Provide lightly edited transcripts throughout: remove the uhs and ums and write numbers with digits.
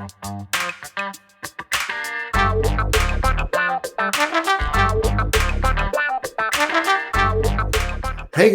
Hey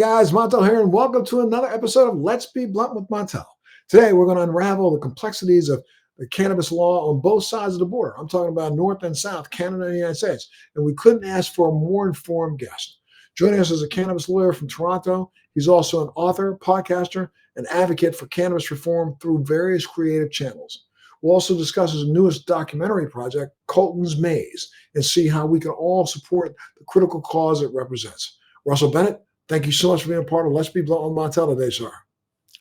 guys, Montel here, and welcome to another episode of Let's Be Blunt with Montel. Today, we're going to unravel the complexities of the cannabis law on both sides of the border. I'm talking about North and South, Canada and the United States, and we couldn't ask for a more informed guest. Joining us is a cannabis lawyer from Toronto. He's also an author, podcaster, and advocate for cannabis reform through various creative channels. We'll also discuss his newest documentary project, Colton's Maze, and see how we can all support the critical cause it represents. Russell Bennett, thank you so much for being a part of Let's Be Blunt with Montel today, sir.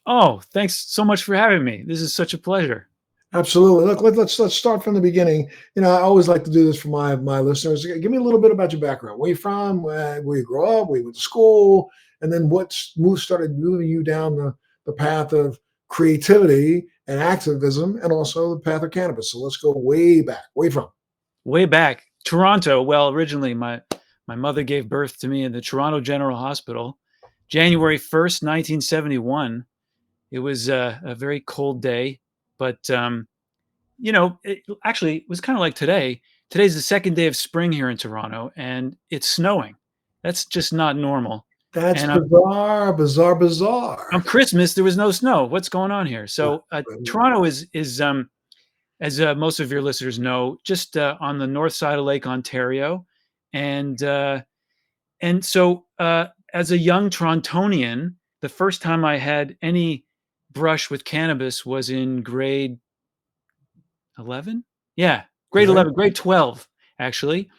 Oh, thanks so much for having me. This is such a pleasure. Absolutely. Look, let's start from the beginning. You know, I always like to do this for my listeners. Give me a little bit about your background. Where you from? Where you grew up? Where you went to school? And then what started moving you down the path of creativity and activism, and also the path of cannabis. So let's go way back. Where you from? Way back, Toronto. Well, originally my mother gave birth to me in the Toronto General Hospital, January 1st, 1971. It was a very cold day, but you know, it was kind of like today. Today's the second day of spring here in Toronto, and it's snowing. That's just not normal. That's And bizarre. on Christmas, there was no snow. What's going on here? So Toronto is as most of your listeners know, just on the north side of Lake Ontario, and so as a young Torontonian, the first time I had any brush with cannabis was in grade 11. Yeah, grade 11, grade 12, actually.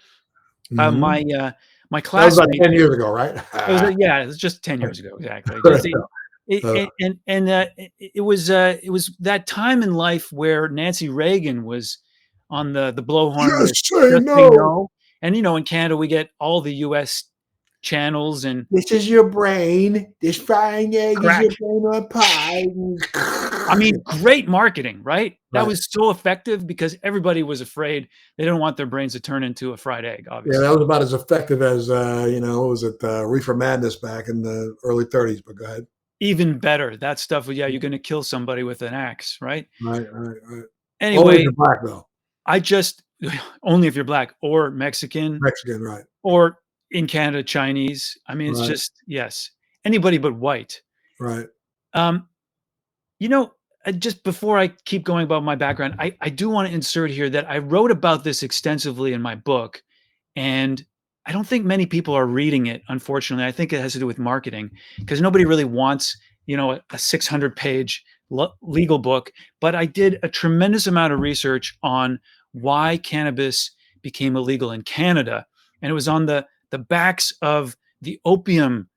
Mm-hmm. My classmate. That was about 10 years ago, right? It was just 10 years ago, exactly. It was that time in life where Nancy Reagan was on the blowhorn. Just say no. And you know, in Canada, we get all the U.S. channels, and this is your brain. This frying egg is your brain on pie. I mean, great marketing, right? That was so effective because everybody was afraid. They didn't want their brains to turn into a fried egg, obviously. Yeah, that was about as effective as, Reefer Madness back in the early 30s, but go ahead. Even better. That stuff, yeah, you're going to kill somebody with an axe, right? Right. Anyway. Only if you're black, though. Only if you're black or Mexican. Mexican, right. Or in Canada, Chinese. I mean, it's just, yes, anybody but white. Right. You know, just before I keep going about my background, I do want to insert here that I wrote about this extensively in my book, and I don't think many people are reading it, unfortunately. I think it has to do with marketing, because nobody really wants, you know, a 600-page legal book. But I did a tremendous amount of research on why cannabis became illegal in Canada, and it was on the backs of the opium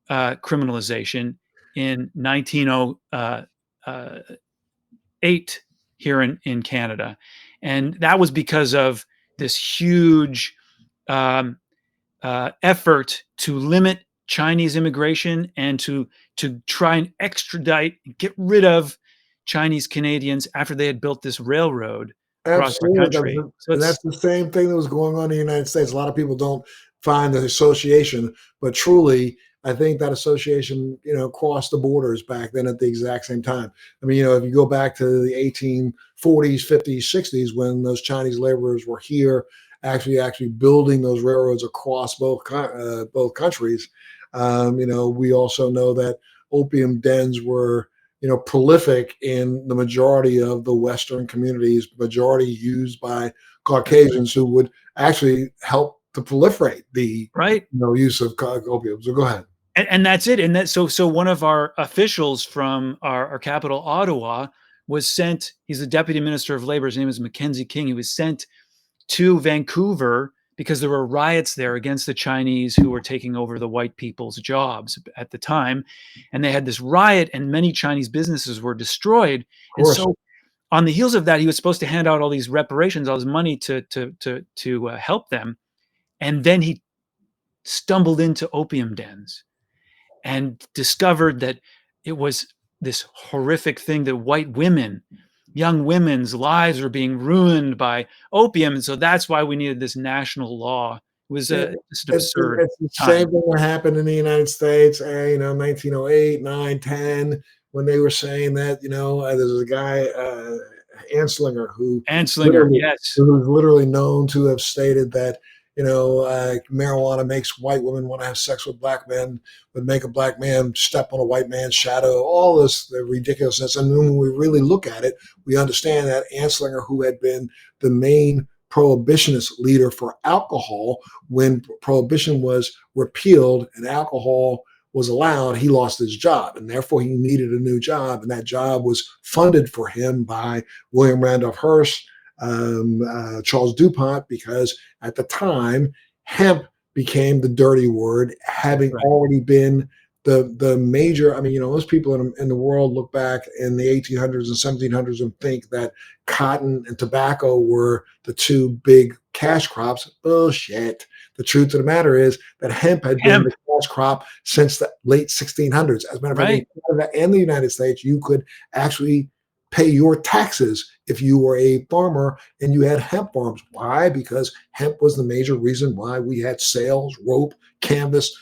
criminalization in 1908 here in Canada. And that was because of this huge effort to limit Chinese immigration and to try and extradite, get rid of Chinese Canadians after they had built this railroad across the country. So that's the same thing that was going on in the United States. A lot of people don't find the association, but truly, I think that association, you know, crossed the borders back then at the exact same time. I mean, you know, if you go back to the 1840s, 50s, 60s, when those Chinese laborers were here, actually building those railroads across both countries, you know, we also know that opium dens were, you know, prolific in the majority of the Western communities, majority used by Caucasians who would actually help to proliferate the use of opium. So go ahead. And that's it. And so one of our officials from our capital, Ottawa, was sent. He's the deputy minister of labor. His name is Mackenzie King. He was sent to Vancouver because there were riots there against the Chinese who were taking over the white people's jobs at the time. And they had this riot, and many Chinese businesses were destroyed. And so on the heels of that, he was supposed to hand out all these reparations, all this money to help them. And then he stumbled into opium dens and discovered that it was this horrific thing that white women, young women's lives were being ruined by opium. And so that's why we needed this national law. It was just absurd. It's the same thing that happened in the United States, 1908, 9, 10, when they were saying that, there's a guy, Anslinger, Anslinger, yes. who's literally known to have stated that, marijuana makes white women want to have sex with black men, would make a black man step on a white man's shadow, all this ridiculousness. And when we really look at it, we understand that Anslinger, who had been the main prohibitionist leader for alcohol, when prohibition was repealed and alcohol was allowed, he lost his job, and therefore he needed a new job. And that job was funded for him by William Randolph Hearst, Charles DuPont, because at the time, hemp became the dirty word, having already been the major. I mean, most people in the world look back in the 1800s and 1700s and think that cotton and tobacco were the two big cash crops. Bullshit. The truth of the matter is that hemp had been the cash crop since the late 1600s. As a matter of fact, in Canada and the United States, you could actually pay your taxes if you were a farmer and you had hemp farms. Why? Because hemp was the major reason why we had sails, rope, canvas,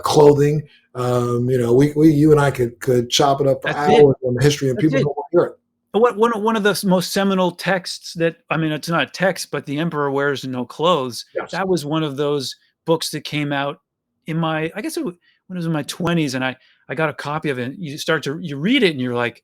clothing. You and I could chop it up for hours on the history, and people don't want to hear it. One of the most seminal texts that, I mean, it's not a text, but The Emperor Wears No Clothes. Yes. That was one of those books that came out in when I was in my 20s, and I got a copy of it. You read it and you're like,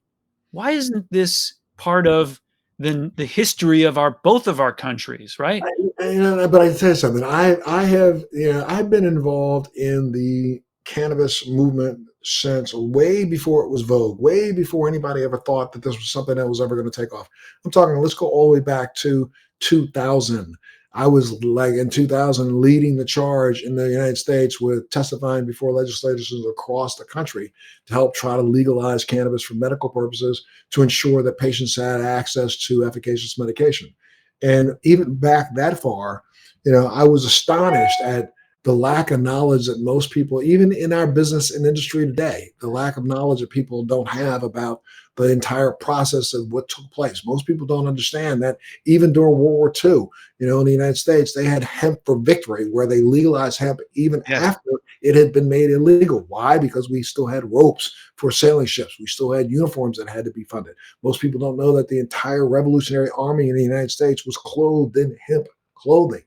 why isn't this part of the history of both of our countries, right? But I tell you something, I've been involved in the cannabis movement since way before it was vogue, way before anybody ever thought that this was something that was ever going to take off. I'm talking, let's go all the way back to 2000. I was like in 2000 leading the charge in the United States with testifying before legislatures across the country to help try to legalize cannabis for medical purposes to ensure that patients had access to efficacious medication. And even back that far, I was astonished at the lack of knowledge that most people, even in our business and industry today, the lack of knowledge that people don't have about the entire process of what took place. Most people don't understand that even during World War II, in the United States, they had hemp for victory, where they legalized hemp even after it had been made illegal. Why? Because we still had ropes for sailing ships. We still had uniforms that had to be funded. Most people don't know that the entire Revolutionary Army in the United States was clothed in hemp clothing.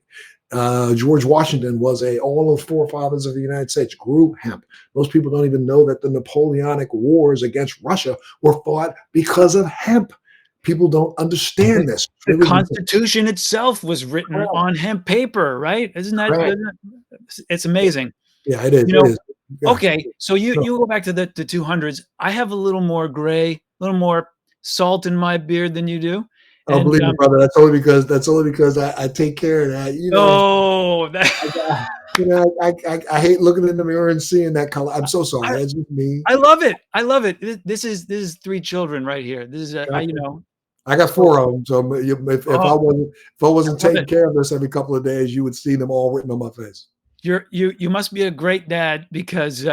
George Washington all of the forefathers of the United States grew hemp. Most people don't even know that the Napoleonic Wars against Russia were fought because of hemp. People don't understand this. The Constitution itself was written on hemp paper, right? Isn't that it's amazing. Yeah, it is. It is. Yeah. Okay, so you go back to the 200s. I have a little more gray, a little more salt in my beard than you do. Oh, believe me, brother. That's only because I take care of that. I hate looking in the mirror and seeing that color. I'm so sorry. That's just me. I love it. I love it. This is 3 children right here. This is I got 4 of them. So if I wasn't taking care of this every couple of days, you would see them all written on my face. You must be a great dad, because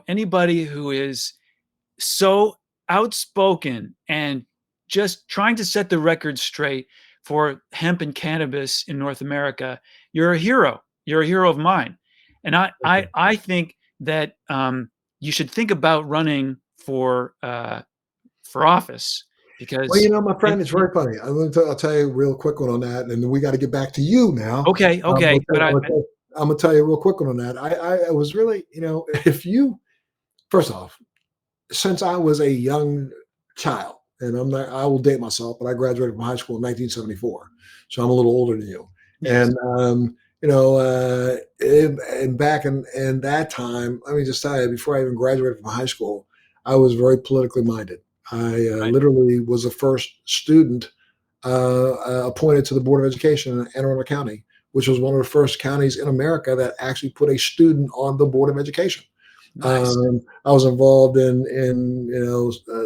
anybody who is so outspoken and just trying to set the record straight for hemp and cannabis in North America, you're a hero. You're a hero of mine. And I think that you should think about running for office, because my friend, it's very funny. I'll tell you a real quick one on that, and then we got to get back to you now. Okay. But I'm gonna tell you a real quick one on that. I was really, first off, since I was a young child, and I will date myself, but I graduated from high school in 1974. So I'm a little older than you. Yes. And, and back in that time, let me just tell you, before I even graduated from high school, I was very politically minded. I literally was the first student appointed to the Board of Education in Anne Arundel County, which was one of the first counties in America that actually put a student on the Board of Education. Nice. I was involved in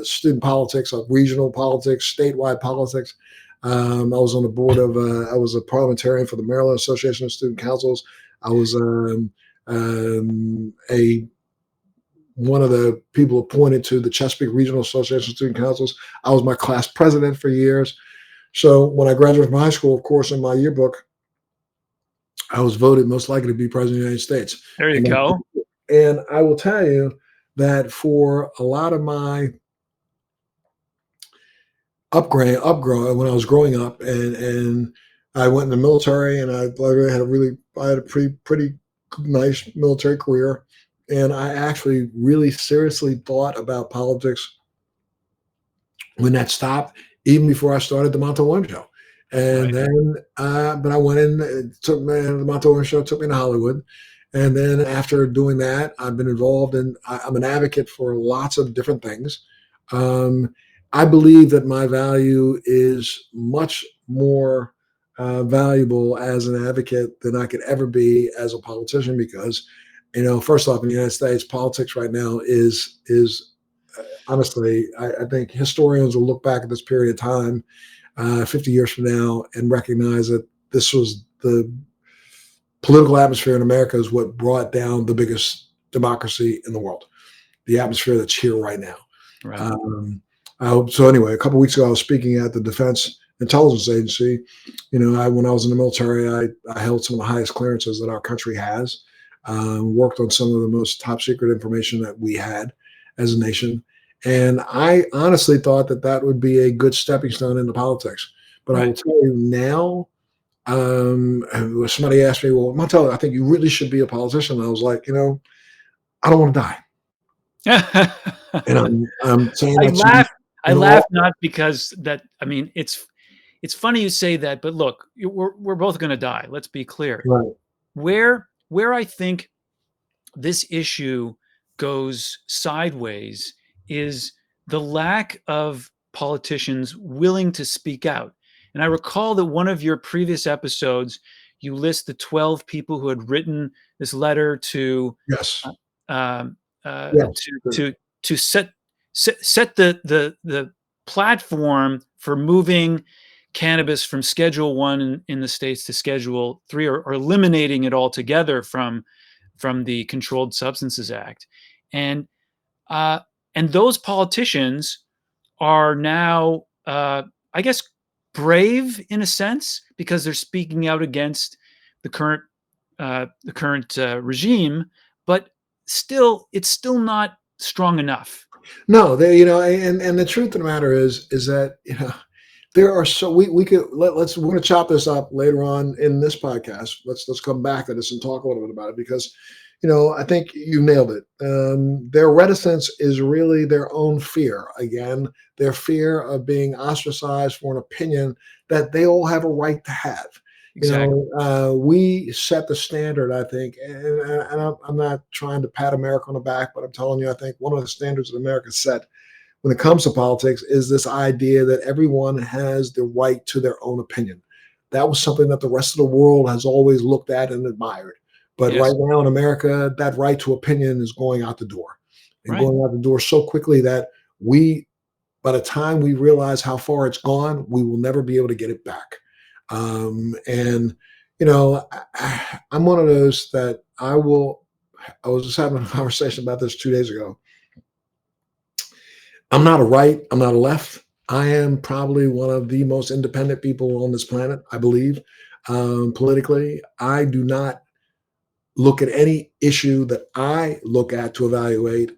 student politics, regional politics, statewide politics. I was on the board of I was a parliamentarian for the Maryland Association of Student Councils. I was one of the people appointed to the Chesapeake Regional Association of Student Councils. I was my class president for years. So when I graduated from high school, of course, in my yearbook, I was voted most likely to be president of the United States. There you go. And I will tell you that for a lot of my upgrowing when I was growing up, and I went in the military, and I had a pretty nice military career, and I actually really seriously thought about politics when that stopped, even before I started the Montel Williams show. And Right. then, but I went in, it took me, the Montel Williams show took me to Hollywood. And then after doing that, I've been involved in, I'm an advocate for lots of different things. Um, I believe that my value is much more valuable as an advocate than I could ever be as a politician because, first off, in the United States, politics right now is honestly, I think historians will look back at this period of time 50 years from now and recognize that this was the political atmosphere in America is what brought down the biggest democracy in the world, the atmosphere that's here right now. Right. I hope so. Anyway, a couple of weeks ago, I was speaking at the Defense Intelligence Agency. When I was in the military, I held some of the highest clearances that our country has, worked on some of the most top secret information that we had as a nation. And I honestly thought that that would be a good stepping stone into politics. But I will Right. tell you now, somebody asked me, well, Montel, I think you really should be a politician. And I was like, I don't want to die. And I'm saying I that to you laugh. I in laugh all, not because that. I mean, it's funny you say that, but look, we're both going to die. Let's be clear. right. Where I think this issue goes sideways is the lack of politicians willing to speak out. And I recall that one of your previous episodes, you list the 12 people who had written this letter to Yes. um, Yes. to set the platform for moving cannabis from Schedule 1 in the states to Schedule 3, or eliminating it altogether from the Controlled Substances Act, and uh, and those politicians are now, I guess, brave in a sense because they're speaking out against the current regime, but still, it's still not strong enough. No, and the truth of the matter is that, there are so we could we're going to chop this up later on in this podcast. Let's come back to this and talk a little bit about it because, I think you nailed it. Their reticence is really their own fear. Again, their fear of being ostracized for an opinion that they all have a right to have. Exactly. We set the standard, I think, and I'm not trying to pat America on the back, but I'm telling you, I think one of the standards that America set when it comes to politics is this idea that everyone has the right to their own opinion. That was something that the rest of the world has always looked at and admired. But right Yes. now in America, that right to opinion is going out the door and Right. going out the door so quickly that by the time we realize how far it's gone, we will never be able to get it back. And, I'm one of those that I was just having a conversation about this 2 days ago. I'm not a right. I'm not a left. I am probably one of the most independent people on this planet, I believe. Politically, I do not look at any issue that I look at to evaluate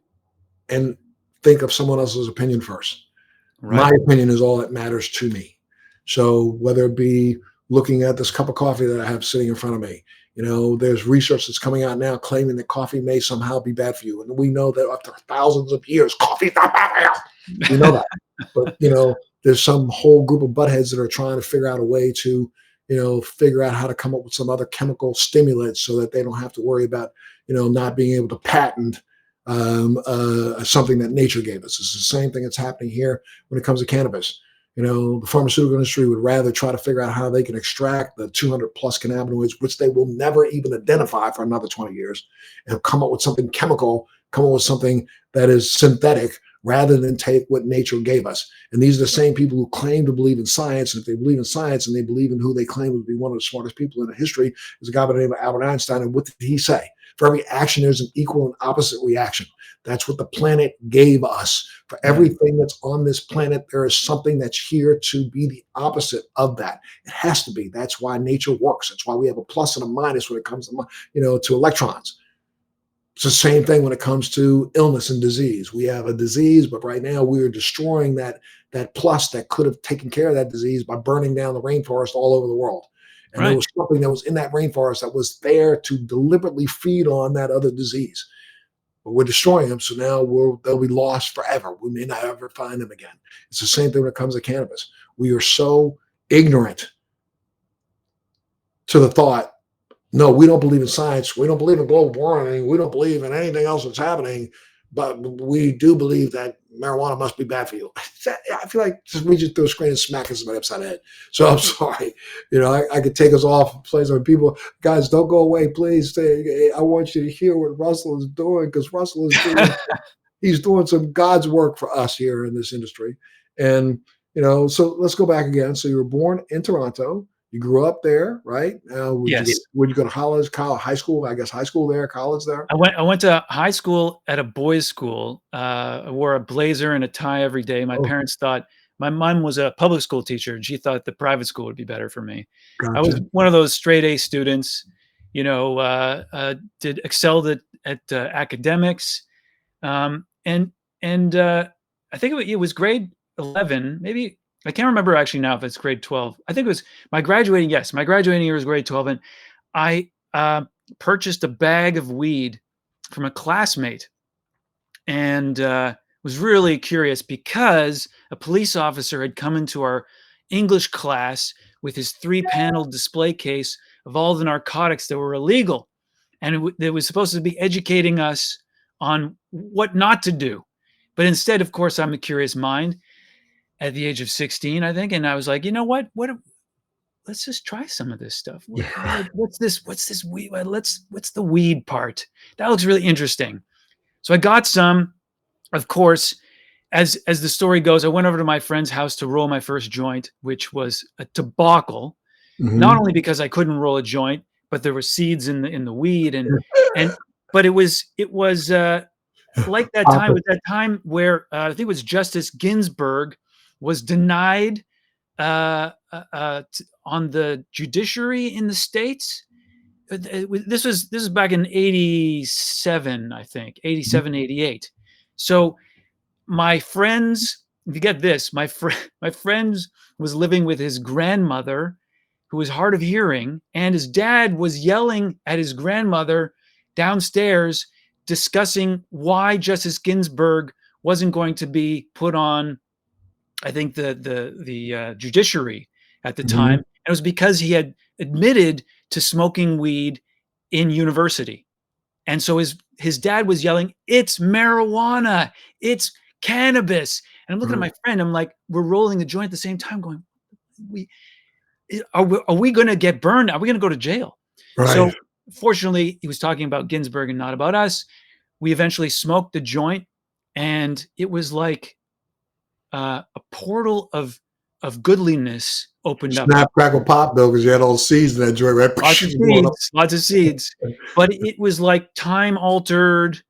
and think of someone else's opinion first. My Right. opinion is all that matters to me. So whether it be looking at this cup of coffee that I have sitting in front of me, there's research that's coming out now claiming that coffee may somehow be bad for you. And we know that after thousands of years, coffee's not bad for you. We know that. But, there's some whole group of buttheads that are trying to figure out a way to, figure out how to come up with some other chemical stimulants so that they don't have to worry about, not being able to patent something that nature gave us. It's the same thing that's happening here when it comes to cannabis. The pharmaceutical industry would rather try to figure out how they can extract the 200 plus cannabinoids, which they will never even identify for another 20 years, and come up with something chemical, come up with something that is synthetic rather than take what nature gave us. And these are the same people who claim to believe in science. And if they believe in science and they believe in who they claim to be one of the smartest people in history, is a guy by the name of Albert Einstein. And what did he say? For every action, there's an equal and opposite reaction. That's what the planet gave us. For everything that's on this planet, there is something that's here to be the opposite of that. It has to be. That's why nature works. That's why we have a plus and a minus when it comes to electrons. It's the same thing when it comes to illness and disease. We have a disease, but right now we are destroying that that plus that could have taken care of that disease by burning down the rainforest all over the world. And there Right. was something that was in that rainforest that was there to deliberately feed on that other disease. But we're destroying them, so now they'll be lost forever. We may not ever find them again. It's the same thing when it comes to cannabis. We are so ignorant to the thought, no, we don't believe in science. We don't believe in global warming. We don't believe in anything else that's happening. But we do believe that marijuana must be bad for you. I feel like just reach it through a screen and smacking somebody upside the head. So I'm sorry. I could take us off place where people, guys, don't go away, please. Stay. I want you to hear what Russell is doing, because Russell is doing he's doing some God's work for us here in this industry. And so let's go back again. So you were born in Toronto. You grew up there, right? Yes. Would you go to college, high school? I guess high school there, college there. I went to high school at a boys' school. I wore a blazer and a tie every day. My Oh, parents thought my mom was a public school teacher, and she thought the private school would be better for me. I was gotcha. one of those straight A students, did excelled at academics, and I think it was grade 11, maybe. I can't remember actually now if it's grade 12. I think it was my graduating. Yes, my graduating year was grade 12, and I purchased a bag of weed from a classmate, and was really curious because a police officer had come into our English class with his 3-panel display case of all the narcotics that were illegal, and it was supposed to be educating us on what not to do. But instead, of course, I'm a curious mind at the age of 16, I think, and I was like, you know what? Let's just try some of this stuff. Yeah. What's this? What's this weed? What's the weed part? That looks really interesting. So I got some. Of course, as the story goes, I went over to my friend's house to roll my first joint, which was a debacle. Not Mhm. only because I couldn't roll a joint, but there were seeds in the weed, and but it was like that Pop time, it. was that time where I think it was Justice Ginsburg was denied on the judiciary in the states. This was back in 87, I think, 87, 88. So my friends, if you get this, my friends was living with his grandmother, who was hard of hearing, and his dad was yelling at his grandmother downstairs, discussing why Justice Ginsburg wasn't going to be put on, I think, the judiciary at the time. Mhm. And it was because he had admitted to smoking weed in university. And so his dad was yelling, "It's marijuana, it's cannabis." And I'm looking at Right. my friend, I'm like, we're rolling the joint at the same time, going, we are we gonna get burned? Are we gonna go to jail? Right. So fortunately, he was talking about Ginsburg and not about us. We eventually smoked the joint, and it was like a portal of goodliness opened up. Snap, crackle, pop, though, because you had all the seeds in that joint, right? Lots of Blowing up. seeds, lots of seeds. But it was like time altered,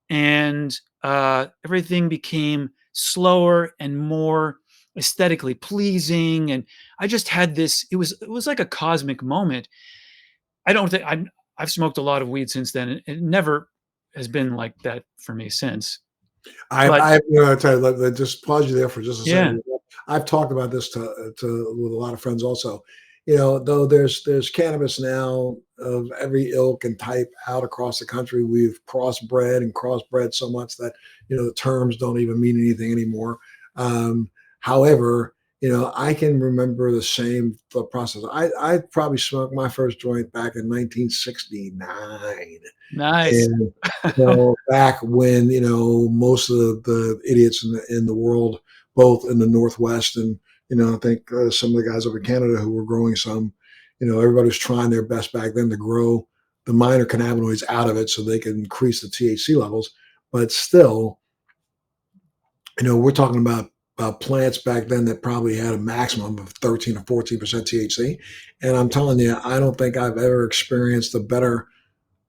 and everything became slower and more aesthetically pleasing. And I just had this. It was like a cosmic moment. I don't think I've smoked a lot of weed since then. It never has been like that for me since. But I tell you, just pause you there for just a yeah, second. I've talked about this to with a lot of friends also. Though there's cannabis now of every ilk and type out across the country. We've crossbred so much that the terms don't even mean anything anymore. However, I can remember the same thought process. I probably smoked my first joint back in 1969. nice. And back when most of the idiots in the world, both in the Northwest and I think some of the guys over in Canada who were growing some, everybody was trying their best back then to grow the minor cannabinoids out of it so they can increase the THC levels. But still, we're talking about plants back then that probably had a maximum of 13 or 14% THC. And I'm telling you, I don't think I've ever experienced a better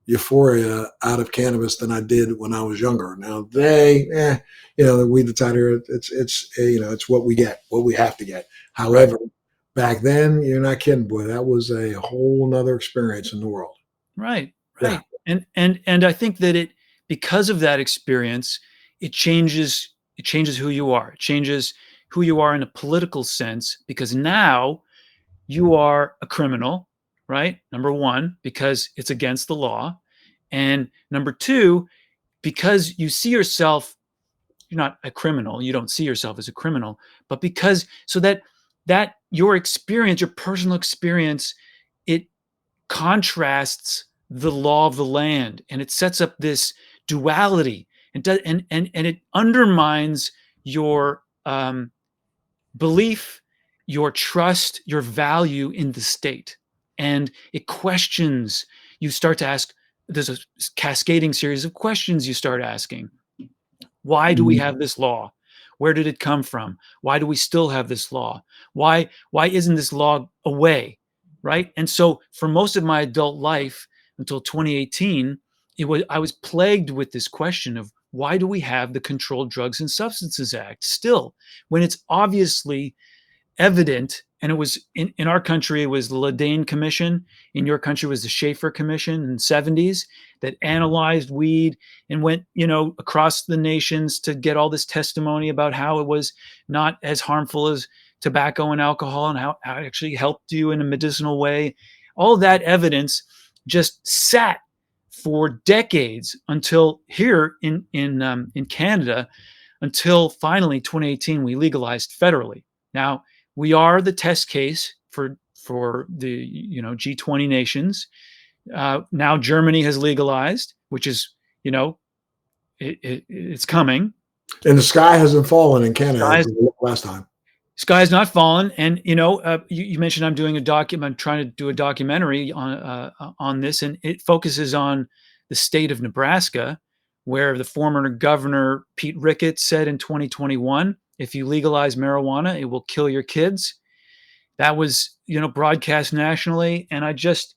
euphoria out of cannabis than I did when I was younger. Now the weed that's out here, it's what we get, what we have to get. Right, However, back then, you're not kidding, boy, that was a whole nother experience in the world. right, Yeah. right. And I think that because of that experience, it changes who you are. It changes who you are in a political sense, because now you are a criminal, right? Number one, because it's against the law. And number two, because you see yourself, you're not a criminal, you don't see yourself as a criminal, but because so that your experience, your personal experience, it contrasts the law of the land, and it sets up this duality, and it undermines your belief, your trust, your value in the state. And it questions, you start to ask, there's a cascading series of questions you start asking. Why do we Mhm. have this law? Where did it come from? Why do we still have this law? Why isn't this law away? Right? And so for most of my adult life until 2018, I was plagued with this question of why do we have the Controlled Drugs and Substances Act still, when it's obviously evident, and it was in our country, it was the Ledane Commission. In your country, it was the Schaefer Commission in the 70s that analyzed weed and went, across the nations to get all this testimony about how it was not as harmful as tobacco and alcohol, and how it actually helped you in a medicinal way. All that evidence just sat for decades until here in Canada, until finally 2018 we legalized federally. Now, we are the test case for the G20 nations. Now Germany has legalized, which is it's coming. And the sky hasn't fallen in Canada Sky, last time. sky has not fallen, and you mentioned I'm doing I'm trying to do a documentary on this, and it focuses on the state of Nebraska, where the former governor Pete Ricketts said in 2021, if you legalize marijuana, it will kill your kids. That was broadcast nationally, and I just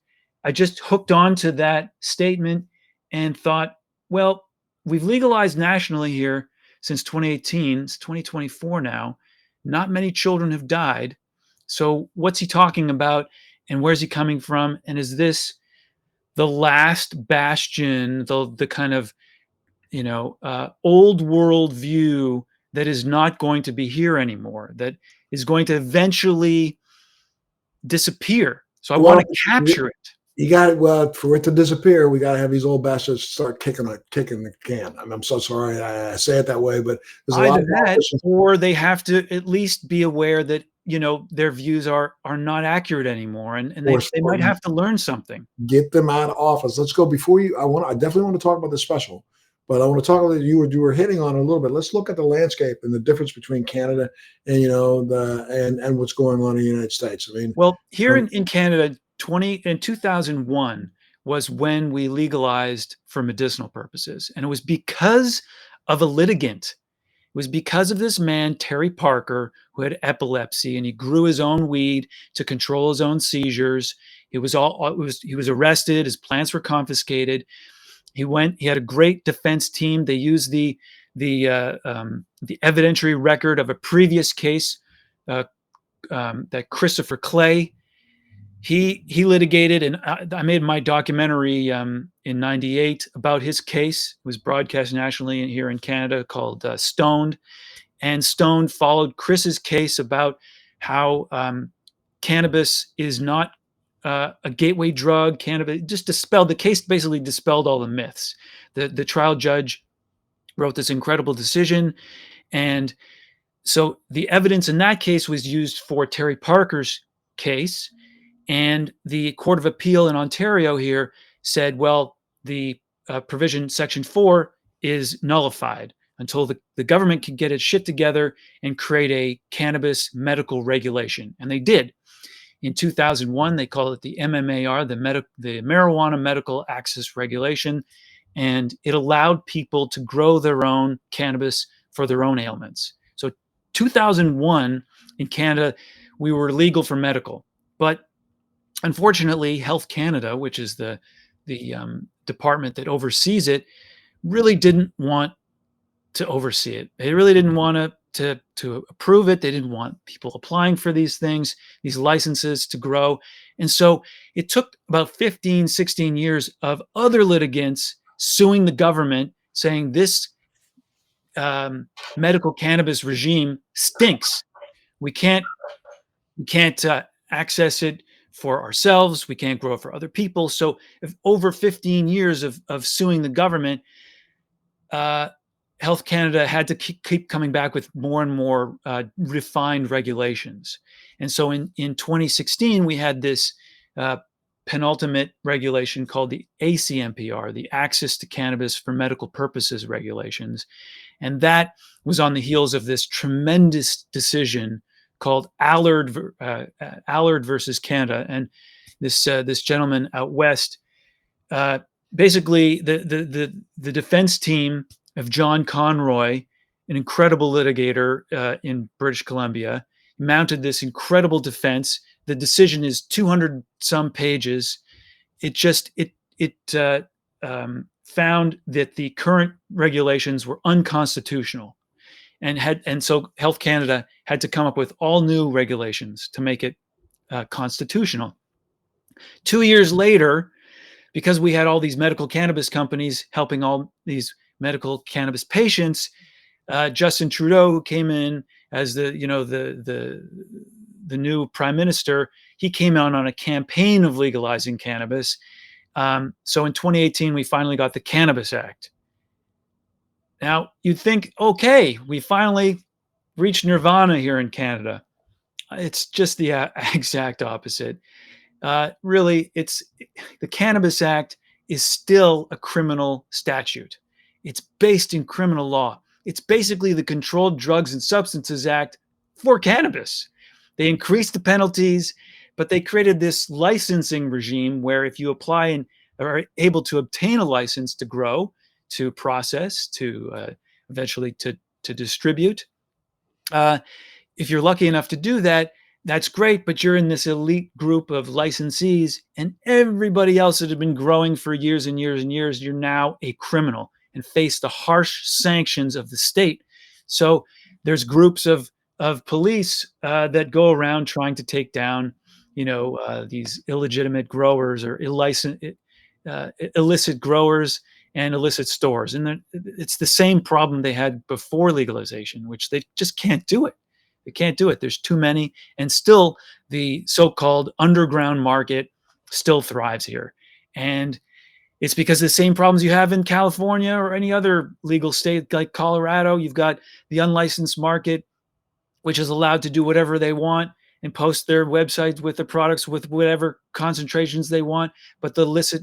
hooked on to that statement and thought, well, we've legalized nationally here since 2018. It's 2024 now. Not many children have died. So what's he talking about, and where's he coming from, and is this the last bastion, the kind of old world view that is not going to be here anymore, that is going to eventually disappear? So I want Well, to capture it. you got well, for it to disappear, we got to have these old bastards start kicking the can. I'm so sorry I say it that way, but there's a lot Either of that, politicians. or they have to at least be aware that their views are not accurate anymore, and they Or might have to learn something. get them out of office. Let's go before you. I definitely want to talk about the special, but I want to talk about you were hitting on it a little bit. Let's look at the landscape and the difference between Canada and and what's going on in the United States. I mean, Well, here um, in Canada, 2001 was when we legalized for medicinal purposes, and it was because of a litigant. It was because of this man, Terry Parker, who had epilepsy, and he grew his own weed to control his own seizures. He was arrested. His plants were confiscated. He had a great defense team. They used the evidentiary record of a previous case uh, that Christopher Clay he litigated, and I made my documentary in '98 about his case. It was broadcast nationally here in Canada, called Stoned. And Stoned followed Chris's case about how cannabis is not a gateway drug. Cannabis just dispelled the case, basically dispelled all the myths. The trial judge wrote this incredible decision, and so the evidence in that case was used for Terry Parker's case, and the Court of Appeal in Ontario here said, well, the provision Section 4 is nullified until the government can get its shit together and create a cannabis medical regulation. And they did. In 2001, they called it the MMAR, the Marijuana Medical Access Regulation, and it allowed people to grow their own cannabis for their own ailments. So 2001 in Canada, we were legal for medical, but unfortunately, Health Canada, which is the department that oversees it, really didn't want to oversee it. They really didn't want to approve it. They didn't want people applying for these things, these licenses to grow. And so it took about 15, 16 years of other litigants suing the government, saying this medical cannabis regime stinks. We can't access it for ourselves. We can't grow it for other people. So, if over 15 years of suing the government, Health Canada had to keep coming back with more and more refined regulations. And so in 2016, we had this penultimate regulation called the ACMPR, the Access to Cannabis for Medical Purposes regulations. And that was on the heels of this tremendous decision called Allard versus Canada. And this gentleman out west, basically the defense team of John Conroy, an incredible litigator in British Columbia, mounted this incredible defense. The decision is 200 some pages. It found that the current regulations were unconstitutional, and so Health Canada had to come up with all new regulations to make it constitutional. 2 years later, because we had all these medical cannabis companies helping all these medical cannabis patients, Justin Trudeau, who came in as the new prime minister, he came out on a campaign of legalizing cannabis. So in 2018, we finally got the Cannabis Act. Now, you'd think, okay, we finally reached nirvana here in Canada. It's just the exact opposite. Really, the Cannabis Act is still a criminal statute. It's based in criminal law. It's basically the Controlled Drugs and Substances Act for cannabis. They increased the penalties, but they created this licensing regime where if you apply and are able to obtain a license to grow, to process, to eventually to distribute, if you're lucky enough to do that, that's great, but you're in this elite group of licensees, and everybody else that had been growing for years and years and years, you're now a criminal and face the harsh sanctions of the state. So there's groups of police that go around trying to take down, these illegitimate growers or illicit growers and illicit stores. And it's the same problem they had before legalization, which they just can't do it. They can't do it. There's too many. And still, the so-called underground market still thrives here. And it's because of the same problems you have in California or any other legal state like Colorado. You've got the unlicensed market, which is allowed to do whatever they want and post their websites with the products with whatever concentrations they want. But the illicit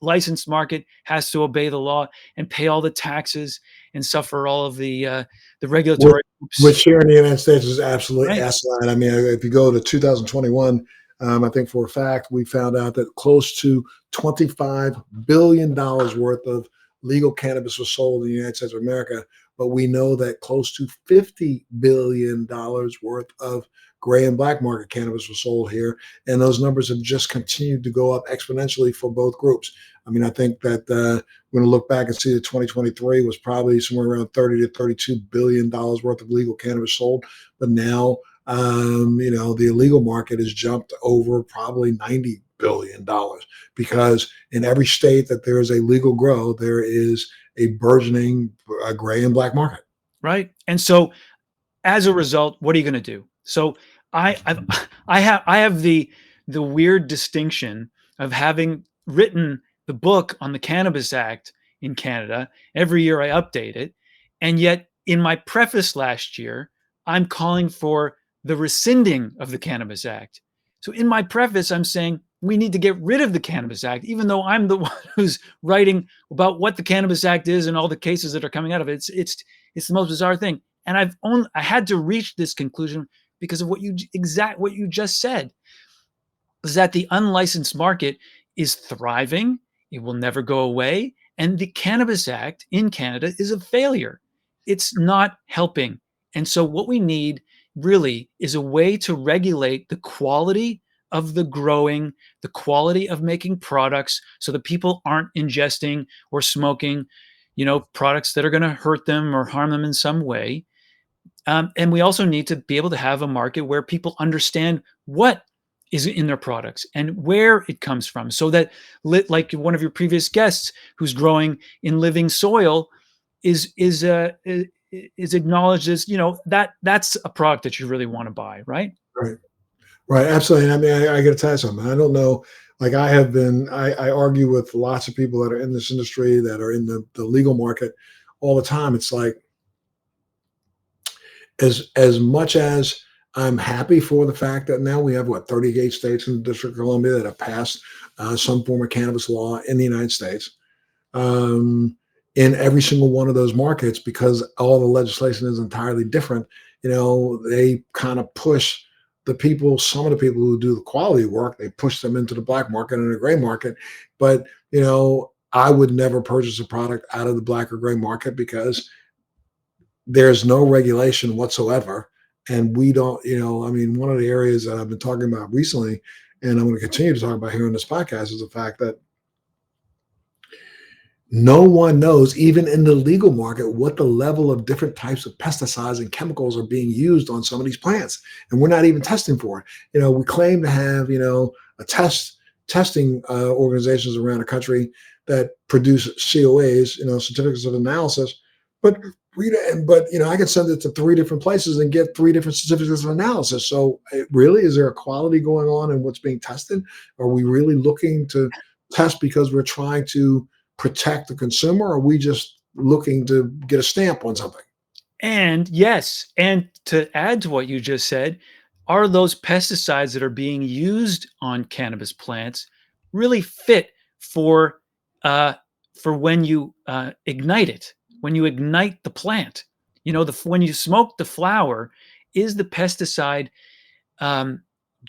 licensed market has to obey the law and pay all the taxes and suffer all of the regulatory. Which here in the United States is absolutely Right. asinine. I mean, if you go to 2021, I think for a fact we found out that close to $25 billion worth of legal cannabis was sold in the United States of America, but we know that close to $50 billion worth of gray and black market cannabis was sold here. And those numbers have just continued to go up exponentially for both groups. I mean, I think that we're going to look back and see that 2023 was probably somewhere around 30 to $32 billion worth of legal cannabis sold. But now, the illegal market has jumped over probably $90 billion, because in every state that there is a legal grow, there is a burgeoning gray and black market. Right. And so as a result, what are you going to do? So I have the weird distinction of having written the book on the Cannabis Act in Canada. Every year I update it. And yet in my preface last year, I'm calling for the rescinding of the Cannabis Act. So in my preface, I'm saying we need to get rid of the Cannabis Act, even though I'm the one who's writing about what the Cannabis Act is and all the cases that are coming out of it. It's the most bizarre thing. And I had to reach this conclusion because of what you just said, is that the unlicensed market is thriving. It will never go away. And the Cannabis Act in Canada is a failure. It's not helping. And so what we need really is a way to regulate the quality of the growing, the quality of making products, so that people aren't ingesting or smoking, products that are going to hurt them or harm them in some way. And we also need to be able to have a market where people understand what is in their products and where it comes from, so that, like one of your previous guests who's growing in living soil, is is acknowledged as, that's a product that you really want to buy, right? Right. Right. Absolutely. And I mean, I got to tell you something. I don't know. Like I argue with lots of people that are in this industry that are in the legal market all the time. It's like, as much as I'm happy for the fact that now we have 38 states in the District of Columbia that have passed some form of cannabis law in the United States. Um, in every single one of those markets, because all the legislation is entirely different, they kind of push some of the people who do the quality work, they push them into the black market and the gray market. But, I would never purchase a product out of the black or gray market because there's no regulation whatsoever. And we don't, I mean, one of the areas that I've been talking about recently, and I'm going to continue to talk about here in this podcast, is the fact that no one knows, even in the legal market, what the level of different types of pesticides and chemicals are being used on some of these plants. And we're not even testing for it. We claim to have, a testing organizations around the country that produce COAs, certificates of analysis, but I can send it to 3 different places and get 3 different certificates of analysis. So really, is there a quality going on in what's being tested? Are we really looking to test because we're trying to protect the consumer, or are we just looking to get a stamp on something? And yes, and to add to what you just said, are those pesticides that are being used on cannabis plants really fit for when you ignite it, when you ignite the plant? When you smoke the flower, is the pesticide um,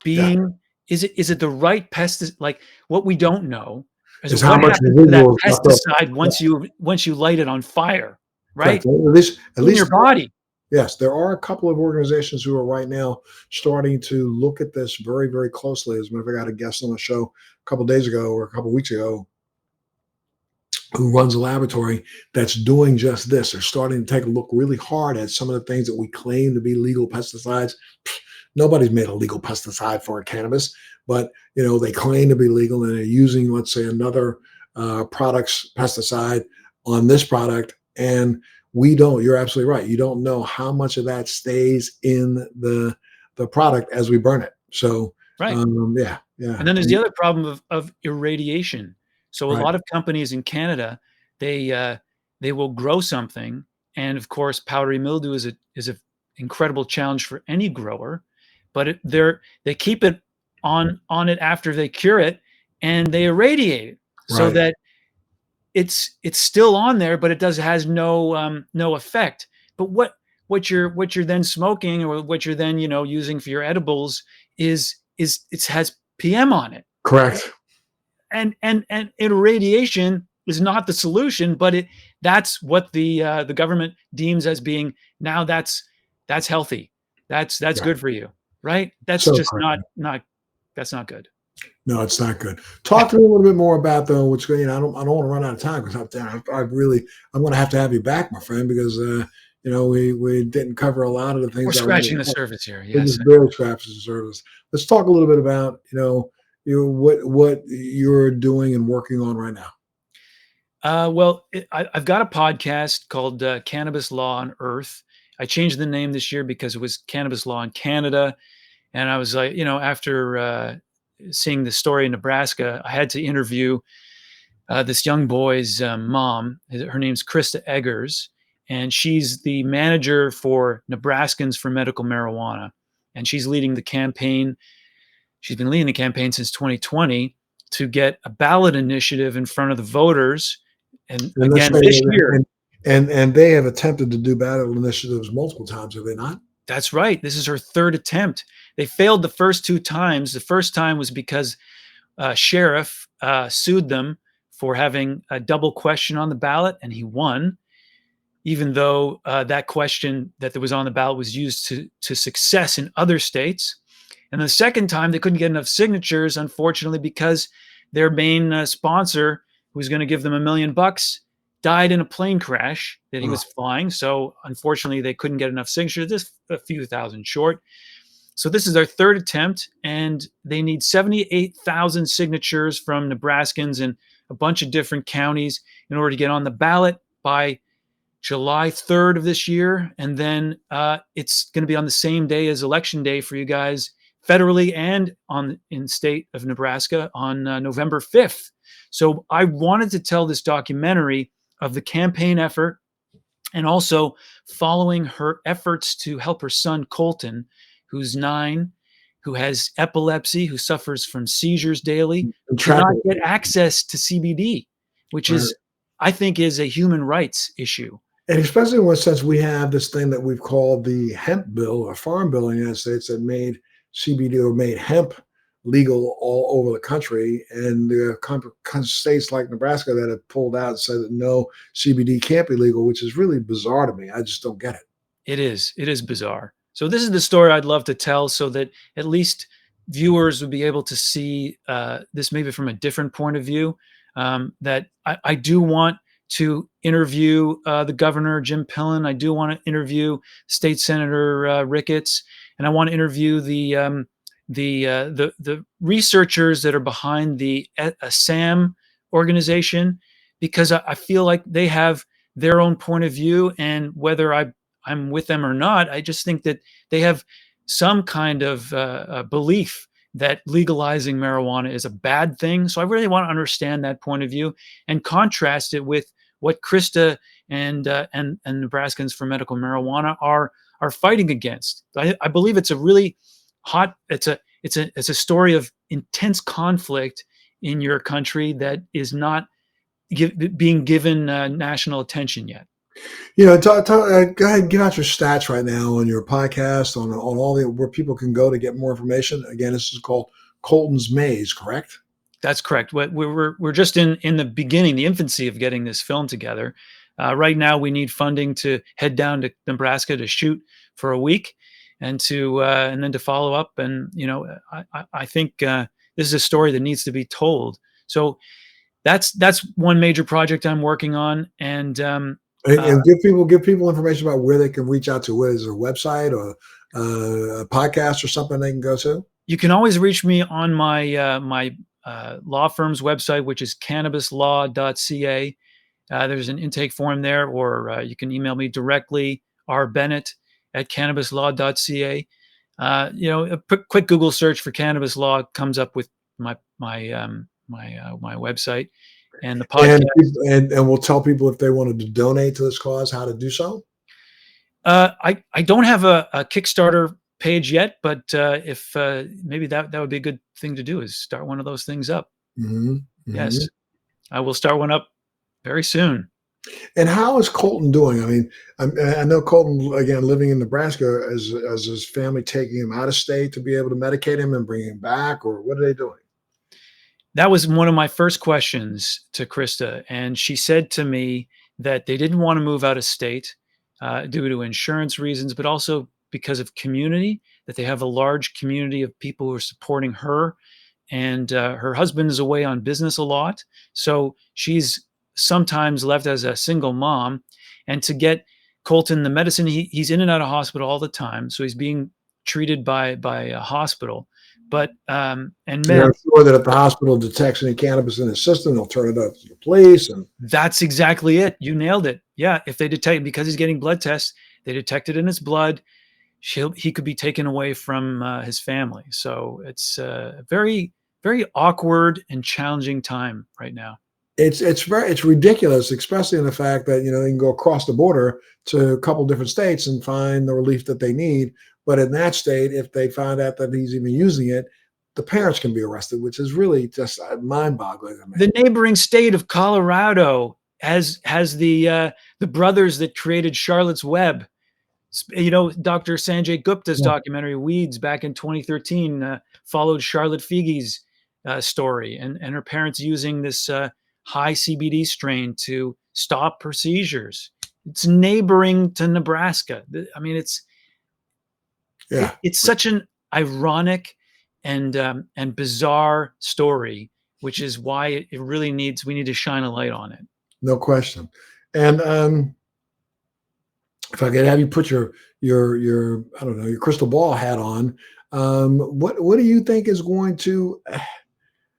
Yeah. being is it the right pesticide? Like, what we don't know is Is how what much happens to that residual is left over. pesticide once you light it on fire, Correct. right? At In your least body. yes, there are a couple of organizations who are right now starting to look at this very, very closely. As a matter of fact, I got a guest on the show a couple of days ago or a couple of weeks ago who runs a laboratory that's doing just this. They're starting to take a look really hard at some of the things that we claim to be legal pesticides. Nobody's made a legal pesticide for cannabis, but they claim to be legal, and they're using, let's say, another product's pesticide on this product, and we don't. You're absolutely right. You don't know how much of that stays in the product as we burn it. So Right. yeah, yeah, And then there's the other problem of irradiation. So a right, lot of companies in Canada, they will grow something, and of course, powdery mildew is a incredible challenge for any grower. But they keep it on it after they cure it, and they irradiate it so right. that it's still on there, but it has no effect. But what you're then smoking, or what you're then using for your edibles, it has PM on it. Correct. And irradiation is not the solution, but that's what the government deems as being, now that's healthy, that's Yeah. good for you, right? That's So just correct. not that's not good. No, it's not good. Talk to me a little bit more about though what's going. I don't want to run out of time because I'm going to have you back, my friend, because we didn't cover a lot of the We're things I wanted scratching to the cover. surface here. We're Yes. just barely scratching the surface. Let's talk a little bit about what you're doing and working on right now. Well, I've got a podcast called Cannabis Law on Earth. I changed the name this year because it was Cannabis Law in Canada. And I was like, after seeing the story in Nebraska, I had to interview this young boy's mom. Her name's Krista Eggers, and she's the manager for Nebraskans for Medical Marijuana. And she's leading the campaign. She's been leading the campaign since 2020 to get a ballot initiative in front of the voters. And And let's again, say this year, and they have attempted to do ballot initiatives multiple times, have they not? that's right. This is her third attempt. They failed the first 2 times. The first time was because sheriff sued them for having a double question on the ballot, and he won, even though that question that was on the ballot was used to success in other states. And the second time, they couldn't get enough signatures, unfortunately, because their main sponsor, who was going to give them $1 million, died in a plane crash that he Oh, was flying. So unfortunately, they couldn't get enough signatures, just a few thousand short. So this is their third attempt, and they need 78,000 signatures from Nebraskans in a bunch of different counties in order to get on the ballot by July 3rd of this year, and then it's going to be on the same day as Election Day for you guys, federally and in state of Nebraska on November 5th. So I wanted to tell this documentary of the campaign effort and also following her efforts to help her son Colton, who's 9, who has epilepsy, who suffers from seizures daily, who cannot get access to CBD, which is, I think, is a human rights issue. And especially in what sense we have this thing that we've called the hemp bill or farm bill in the United States that made CBD or made hemp legal all over the country. And there are states like Nebraska that have pulled out and said that no, CBD can't be legal, which is really bizarre to me. I just don't get it. It is bizarre. So this is the story I'd love to tell so that at least viewers would be able to see this maybe from a different point of view. That I do want to interview the governor, Jim Pillen. I do want to interview State Senator Ricketts, and I want to interview the researchers that are behind the SAM organization, because I feel like they have their own point of view, and whether I'm with them or not, I just think that they have some kind of belief that legalizing marijuana is a bad thing. So I really want to understand that point of view and contrast it with what Krista and Nebraskans for Medical Marijuana are fighting against. I believe it's a really hot. It's a story of intense conflict in your country that is not being given national attention yet. You know, go ahead and give out your stats right now on your podcast, on all the where people can go to get more information. Again, this is called Colton's Maze, correct? That's correct. We're just in the beginning, the infancy of getting this film together. Right now, we need funding to head down to Nebraska to shoot for a week, and then to follow up. And I think this is a story that needs to be told. So that's one major project I'm working on, and give people information about where they can reach out to. What is their website or a podcast or something they can go to? You can always reach me on my law firm's website, which is cannabislaw.ca. There's an intake form there, or you can email me directly, rbennett@cannabislaw.ca. A quick Google search for cannabis law comes up with my website and the podcast. And we'll tell people if they wanted to donate to this cause, how to do so. I don't have a Kickstarter page yet, but if maybe that would be a good thing to do, is start one of those things up. Mm-hmm. Mm-hmm. Yes, I will start one up very soon. And how is Colton doing? I mean, I know Colton, again, living in Nebraska, as his family taking him out of state to be able to medicate him and bring him back, or what are they doing? That was one of my first questions to Krista, and she said to me that they didn't want to move out of state due to insurance reasons, but also because of community, that they have a large community of people who are supporting her, and her husband is away on business a lot, so she's sometimes left as a single mom. And to get Colton the medicine, he's in and out of hospital all the time, so he's being treated by a hospital. But I'm sure that if the hospital detects any cannabis in his system, they'll turn it up to the police. And that's exactly it. You nailed it. Yeah, if they detect, because he's getting blood tests, they detect it in his blood, he could be taken away from his family. So it's a very, very awkward and challenging time right now. It's ridiculous, especially in the fact that they can go across the border to a couple different states and find the relief that they need. But in that state, if they find out that he's even using it, the parents can be arrested, which is really just mind-boggling. The neighboring state of Colorado has the brothers that created Charlotte's Web. Dr. Sanjay Gupta's documentary Weeds back in 2013 followed Charlotte Figue's story, and her parents using this high CBD strain to stop her seizures. It's neighboring to Nebraska. I mean, it's such an ironic and bizarre story, which is why we need to shine a light on it. No question. And if I could have you put your I don't know, your crystal ball hat on, what do you think is going to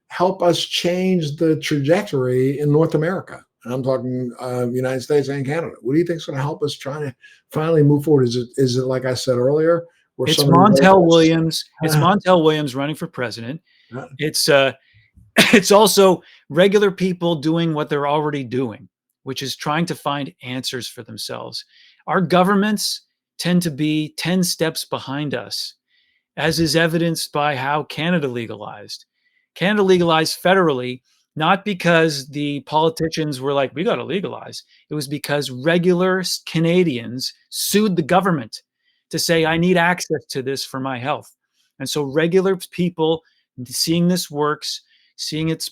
help us change the trajectory in North America? I'm talking United States and Canada. What do you think is going to help us trying to finally move forward? Is it like I said earlier, where It's some of these Montel other Williams. It's guys, Montel Williams running for president. uh, It's it's also regular people doing what they're already doing, which is trying to find answers for themselves. Our governments tend to be 10 steps behind us, as is evidenced by how Canada legalized. Canada legalized federally, not because the politicians were like, we got to legalize. It was because regular Canadians sued the government to say, I need access to this for my health. And so regular people seeing this works, seeing it's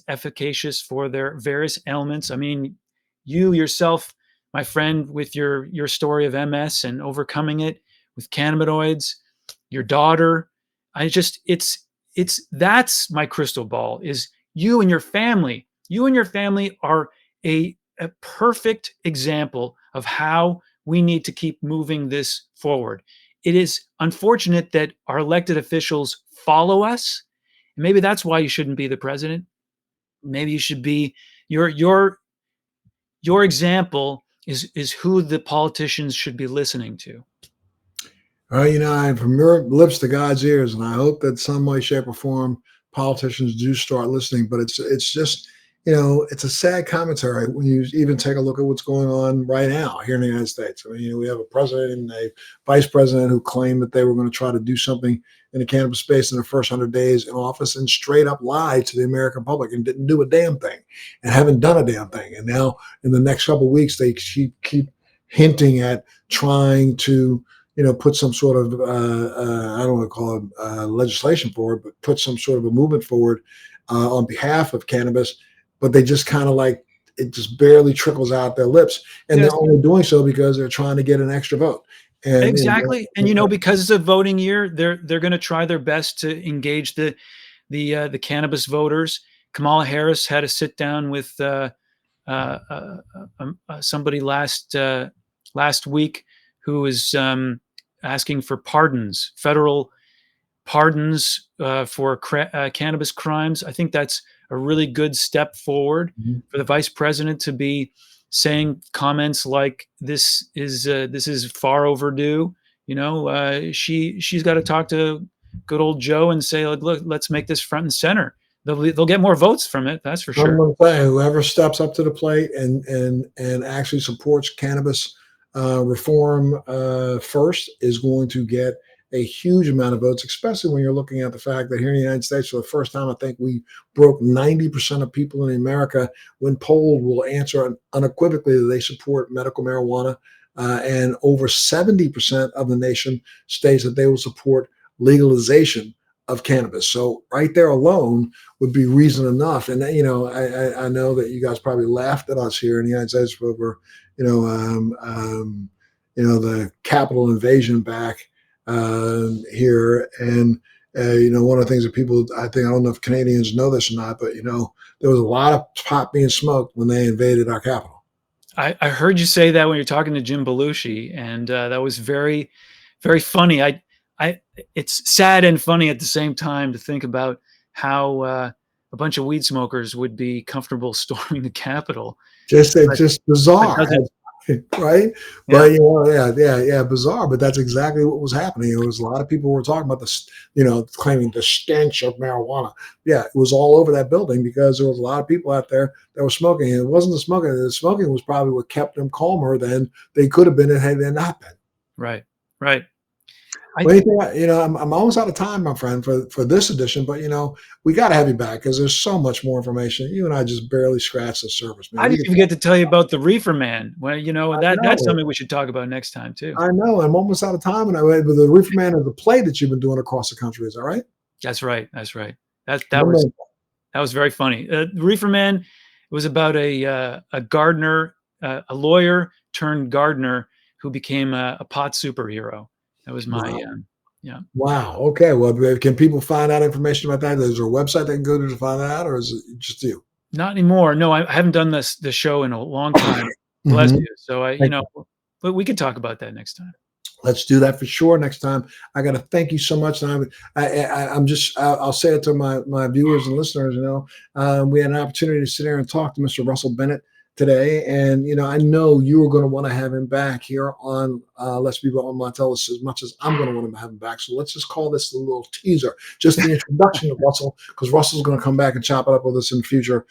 efficacious for their various ailments. I mean, you yourself, my friend, with your story of MS and overcoming it with cannabinoids, your daughter, I just it's that's my crystal ball is you and your family. You and your family are a perfect example of how we need to keep moving this forward. It is unfortunate that our elected officials follow us. Maybe that's why you shouldn't be the president. Maybe you should be your example is who the politicians should be listening to. from your lips to God's ears, and I hope that some way, shape, or form politicians do start listening. But it's just it's a sad commentary when you even take a look at what's going on right now here in the United States. I mean, we have a president and a vice president who claimed that they were going to try to do something in the cannabis space in the first 100 days in office, and straight up lied to the American public and didn't do a damn thing and haven't done a damn thing. And now in the next couple of weeks, they keep hinting at trying to put some sort of, I don't want to call it legislation forward, but put some sort of a movement forward on behalf of cannabis. But they just kind of like, it just barely trickles out their lips. And Yes. they're only doing so because they're trying to get an extra vote. And Exactly. And because it's a voting year, they're going to try their best to engage the cannabis voters. Kamala Harris had a sit down with somebody last week who was asking for pardons, federal pardons for cannabis crimes. I think that's a really good step forward for the vice president to be saying comments like this is far overdue. She's got to talk to good old Joe and say, look, let's make this front and center. They'll get more votes from it. That's for sure. I'm going to say, whoever steps up to the plate and actually supports cannabis reform first is going to get a huge amount of votes, especially when you're looking at the fact that here in the United States, for the first time, I think we broke 90% of people in America when polled will answer unequivocally that they support medical marijuana. And over 70% of the nation states that they will support legalization of cannabis. So right there alone would be reason enough. And I know that you guys probably laughed at us here in the United States over the Capitol invasion back here. And one of the things that people, I don't know if Canadians know this or not, but there was a lot of pot being smoked when they invaded our capital. I heard you say that when you're talking to Jim Belushi, and that was very, very funny. It's sad and funny at the same time to think about how a bunch of weed smokers would be comfortable storming the Capitol. Just bizarre, right? Yeah. But bizarre. But that's exactly what was happening. It was a lot of people were talking about this, claiming the stench of marijuana. Yeah, it was all over that building because there was a lot of people out there that were smoking. And it wasn't the smoking. The smoking was probably what kept them calmer than they could have been had they not been. Right. I'm almost out of time, my friend, for this edition, but we got to have you back because there's so much more information. You and I just barely scratched the surface, man. I didn't even get to tell you about the reefer man. Well, that's something we should talk about next time too. I know. I'm almost out of time, and with the reefer man of the play that you've been doing across the country. Is that right? That's right. That was very funny. The reefer man was about a gardener, a lawyer turned gardener who became a pot superhero. That was my, yeah. Wow. Okay. Well, can people find out information about that? Is there a website they can go to find that out, or is it just you? Not anymore. No, I haven't done the show in a long time. Bless you. So but we could talk about that next time. Let's do that for sure next time. I got to thank you so much. And I'll say it to my viewers and listeners. We had an opportunity to sit here and talk to Mr. Russell Bennett today. And, I know you are going to want to have him back here on Let's Be Blunt with Montel as much as I'm going to want to have him back. So let's just call this a little teaser, just the introduction of Russell, because Russell's going to come back and chop it up with us in the future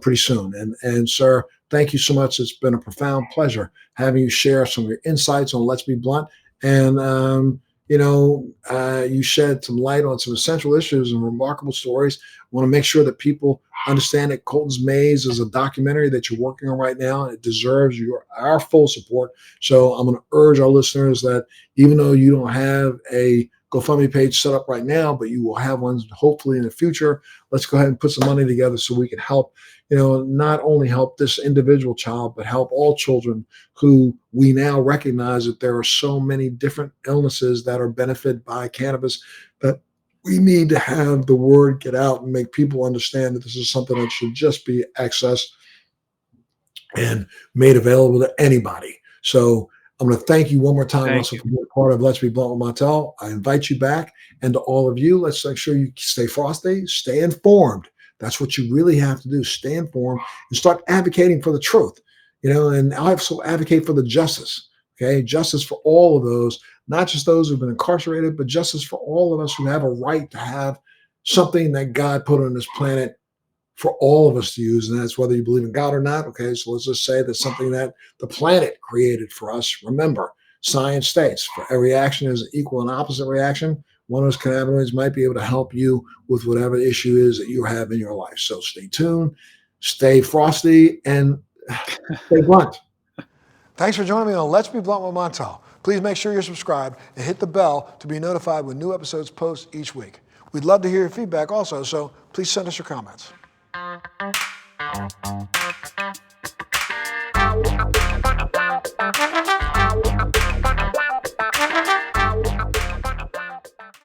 pretty soon. And sir, thank you so much. It's been a profound pleasure having you share some of your insights on Let's Be Blunt. And, you shed some light on some essential issues and remarkable stories. I want to make sure that people understand that Colton's Maze is a documentary that you're working on right now. It deserves our full support. So I'm going to urge our listeners that even though you don't have a GoFundMe page set up right now, but you will have one hopefully in the future, let's go ahead and put some money together so we can help, not only help this individual child, but help all children who we now recognize that there are so many different illnesses that are benefited by cannabis, that we need to have the word get out and make people understand that this is something that should just be accessed and made available to anybody. So I'm going to thank you one more time, Russell, for being part of Let's Be Blunt with Montel. I invite you back. And to all of you, let's make sure you stay frosty, stay informed. That's what you really have to do. Stay informed and start advocating for the truth, and I also advocate for the justice. Okay. Justice for all of those, not just those who've been incarcerated, but justice for all of us who have a right to have something that God put on this planet for all of us to use. And that's whether you believe in God or not. Okay. So let's just say that's something that the planet created for us. Remember, science states for every action is an equal and opposite reaction. One of those cannabinoids might be able to help you with whatever issue is that you have in your life. So stay tuned, stay frosty, and stay blunt. Thanks for joining me on Let's Be Blunt with Montel. Please make sure you're subscribed and hit the bell to be notified when new episodes post each week. We'd love to hear your feedback also, so please send us your comments.